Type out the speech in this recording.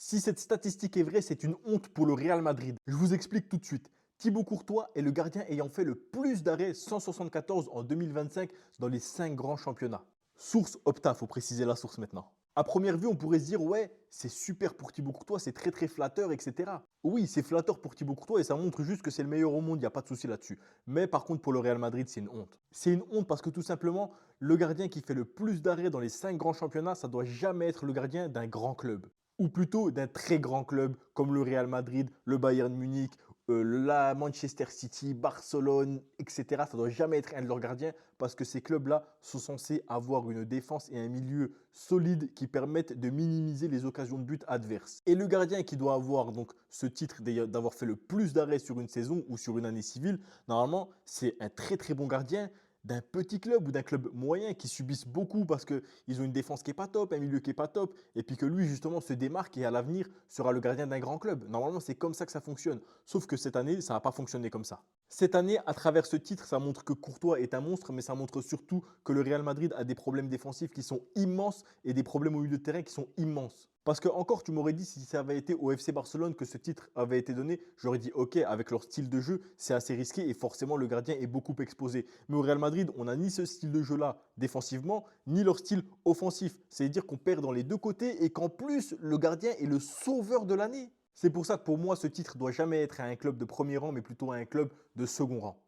Si cette statistique est vraie, c'est une honte pour le Real Madrid. Je vous explique tout de suite. Thibaut Courtois est le gardien ayant fait le plus d'arrêts, 174 en 2025 dans les 5 grands championnats. Source Opta, faut préciser la source maintenant. À première vue, on pourrait se dire ouais, c'est super pour Thibaut Courtois, c'est très très flatteur, etc. Oui, c'est flatteur pour Thibaut Courtois et ça montre juste que c'est le meilleur au monde, il n'y a pas de souci là-dessus. Mais par contre, pour le Real Madrid, c'est une honte. C'est une honte parce que tout simplement, le gardien qui fait le plus d'arrêts dans les 5 grands championnats, ça doit jamais être le gardien d'un grand club ou plutôt d'un très grand club comme le Real Madrid, le Bayern Munich, la Manchester City, Barcelone, etc. Ça ne doit jamais être un de leurs gardiens parce que ces clubs-là sont censés avoir une défense et un milieu solide qui permettent de minimiser les occasions de but adverses. Et le gardien qui doit avoir donc ce titre d'avoir fait le plus d'arrêts sur une saison ou sur une année civile, normalement, c'est un très très bon gardien d'un petit club ou d'un club moyen qui subissent beaucoup parce qu'ils ont une défense qui n'est pas top, un milieu qui n'est pas top, et puis que lui justement se démarque et à l'avenir sera le gardien d'un grand club. Normalement, c'est comme ça que ça fonctionne. Sauf que cette année, ça n'a pas fonctionné comme ça. Cette année, à travers ce titre, ça montre que Courtois est un monstre, mais ça montre surtout que le Real Madrid a des problèmes défensifs qui sont immenses et des problèmes au milieu de terrain qui sont immenses. Parce que encore, tu m'aurais dit si ça avait été au FC Barcelone que ce titre avait été donné, j'aurais dit ok, avec leur style de jeu, c'est assez risqué et forcément le gardien est beaucoup exposé. Mais au Real Madrid, on n'a ni ce style de jeu-là défensivement, ni leur style offensif. C'est-à-dire qu'on perd dans les deux côtés et qu'en plus, le gardien est le sauveur de l'année. C'est pour ça que pour moi, ce titre doit jamais être à un club de premier rang, mais plutôt à un club de second rang.